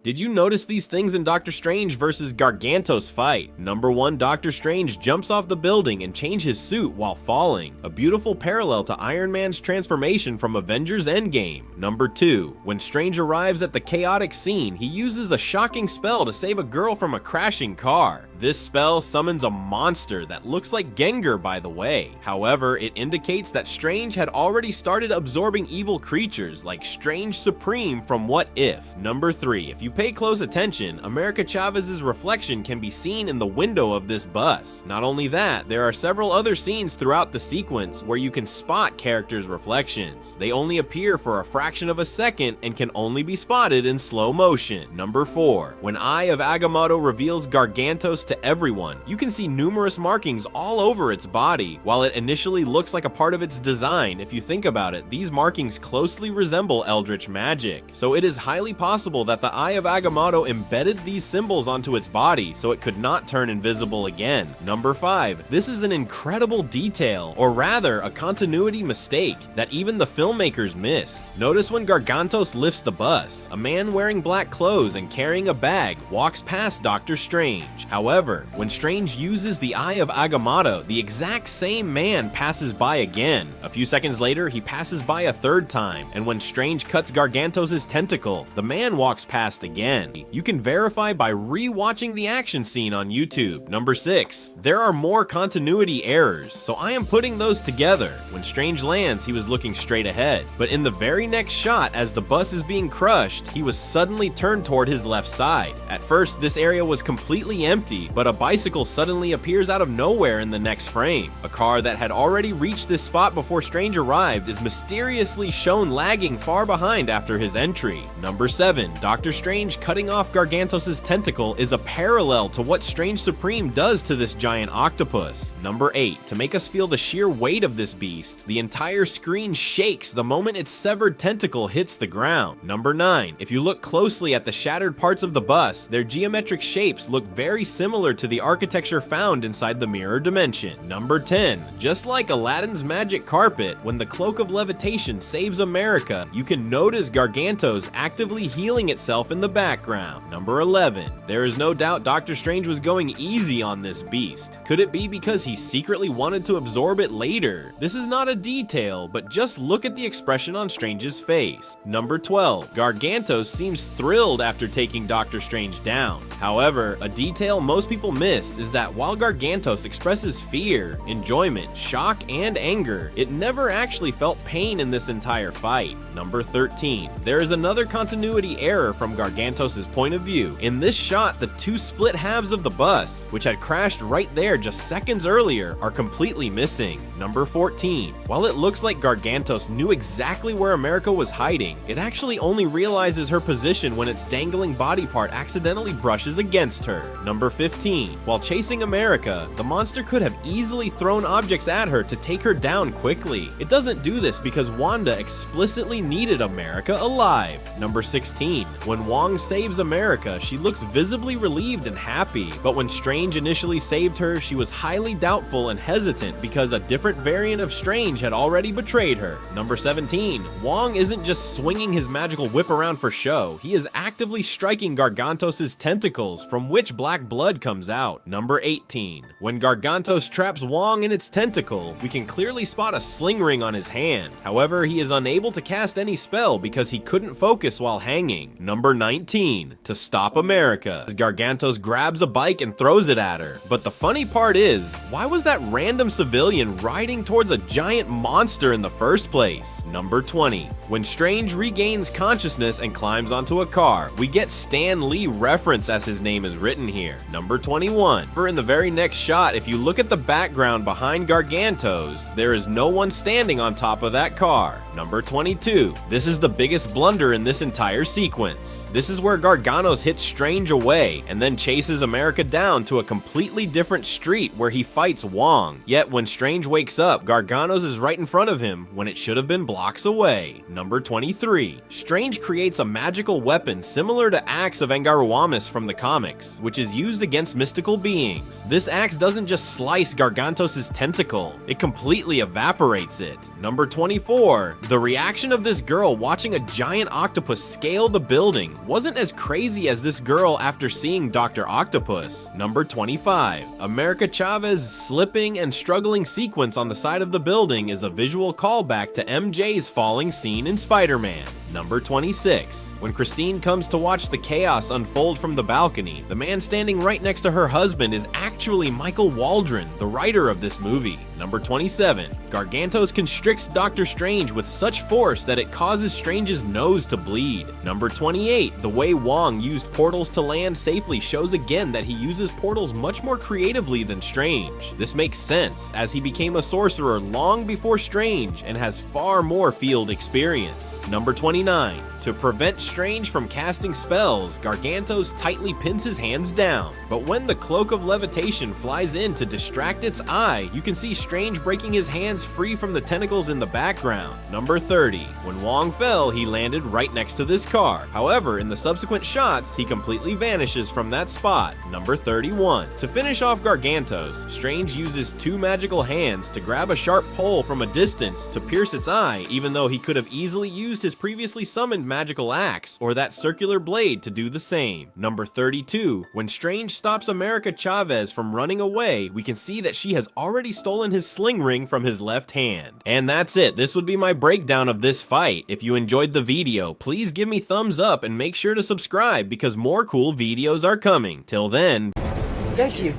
Did you notice these things in Doctor Strange vs. Gargantos fight? Number 1, Doctor Strange jumps off the building and changes his suit while falling, a beautiful parallel to Iron Man's transformation from Avengers Endgame. Number 2, when Strange arrives at the chaotic scene, he uses a shocking spell to save a girl from a crashing car. This spell summons a monster that looks like Gengar, by the way. However, it indicates that Strange had already started absorbing evil creatures like Strange Supreme from What If. Number 3, if you pay close attention, America Chavez's reflection can be seen in the window of this bus. Not only that, there are several other scenes throughout the sequence where you can spot characters' reflections. They only appear for a fraction of a second and can only be spotted in slow motion. Number 4, when Eye of Agamotto reveals Gargantos to everyone, you can see numerous markings all over its body. While it initially looks like a part of its design, if you think about it, these markings closely resemble Eldritch magic. So it is highly possible that the Eye of Agamotto embedded these symbols onto its body so it could not turn invisible again. Number 5, this is an incredible detail, or rather a continuity mistake that even the filmmakers missed. Notice when Gargantos lifts the bus, a man wearing black clothes and carrying a bag walks past Doctor Strange. However, when Strange uses the Eye of Agamotto, the exact same man passes by again. A few seconds later, he passes by a third time, and when Strange cuts Gargantos' tentacle, the man walks past again. You can verify by re-watching the action scene on YouTube. Number 6, there are more continuity errors, so I am putting those together. When Strange lands, he was looking straight ahead, but in the very next shot, as the bus is being crushed, he was suddenly turned toward his left side. At first, this area was completely empty, but a bicycle suddenly appears out of nowhere in the next frame. A car that had already reached this spot before Strange arrived is mysteriously shown lagging far behind after his entry. Number 7, Doctor Strange cutting off Gargantos' tentacle is a parallel to what Strange Supreme does to this giant octopus. Number 8, to make us feel the sheer weight of this beast, the entire screen shakes the moment its severed tentacle hits the ground. Number 9, if you look closely at the shattered parts of the bus, their geometric shapes look very similar to the architecture found inside the mirror dimension. Number 10, just like Aladdin's magic carpet, when the cloak of levitation saves America, you can notice Gargantos actively healing itself in the background. Number 11, there is no doubt Doctor Strange was going easy on this beast. Could it be because he secretly wanted to absorb it later? This is not a detail, but just look at the expression on Strange's face. Number 12, Gargantos seems thrilled after taking Doctor Strange down. However, a detail most people missed is that while Gargantos expresses fear, enjoyment, shock, and anger, it never actually felt pain in this entire fight. Number 13, there is another continuity error from Gargantos' point of view. In this shot, the two split halves of the bus, which had crashed right there just seconds earlier, are completely missing. Number 14, while it looks like Gargantos knew exactly where America was hiding, it actually only realizes her position when its dangling body part accidentally brushes against her. Number 15, while chasing America, the monster could have easily thrown objects at her to take her down quickly. It doesn't do this because Wanda explicitly needed America alive. Number 16, when Wong saves America, she looks visibly relieved and happy, but when Strange initially saved her, she was highly doubtful and hesitant because a different variant of Strange had already betrayed her. Number 17, Wong isn't just swinging his magical whip around for show, he is actively striking Gargantos' tentacles, from which black blood comes out. Number 18, when Gargantos traps Wong in its tentacle, we can clearly spot a sling ring on his hand. However, he is unable to cast any spell because he couldn't focus while hanging. Number 19, to stop America, Gargantos grabs a bike and throws it at her. But the funny part is, why was that random civilian riding towards a giant monster in the first place? Number 20, when Strange regains consciousness and climbs onto a car, we get Stan Lee reference as his name is written here. Number 21, for in the very next shot, if you look at the background behind Gargantos, there is no one standing on top of that car. Number 22, this is the biggest blunder in this entire sequence. This is where Garganos hits Strange away and then chases America down to a completely different street where he fights Wong. Yet when Strange wakes up, Garganos is right in front of him when it should have been blocks away. Number 23, Strange creates a magical weapon similar to Axe of Angaruamis from the comics, which is used against mystical beings. This axe doesn't just slice Gargantos' tentacle, it completely evaporates it. Number 24. The reaction of this girl watching a giant octopus scale the building wasn't as crazy as this girl after seeing Dr. Octopus. Number 25. America Chavez's slipping and struggling sequence on the side of the building is a visual callback to MJ's falling scene in Spider-Man. Number 26. When Christine comes to watch the chaos unfold from the balcony, the man standing right next to her husband is actually Michael Waldron, the writer of this movie. Number 27. Gargantos constricts Doctor Strange with such force that it causes Strange's nose to bleed. Number 28. The way Wong used portals to land safely shows again that he uses portals much more creatively than Strange. This makes sense, as he became a sorcerer long before Strange and has far more field experience. Number 29. To prevent Strange from casting spells, Gargantos tightly pins his hands down. But when the cloak of levitation flies in to distract its eye, you can see Strange breaking his hands free from the tentacles in the background. Number 30. When Wong fell, he landed right next to this car. However, in the subsequent shots, he completely vanishes from that spot. Number 31. To finish off Gargantos, Strange uses two magical hands to grab a sharp pole from a distance to pierce its eye, even though he could have easily used his previously summoned magical axe or that circular blade to do the same. Number 32. When Strange stops America Chavez from running away, we can see that she has already stolen his sling ring from his left hand. And that's it. This would be my breakdown of this fight. If you enjoyed the video, please give me thumbs up and make sure to subscribe because more cool videos are coming. Till then, thank you.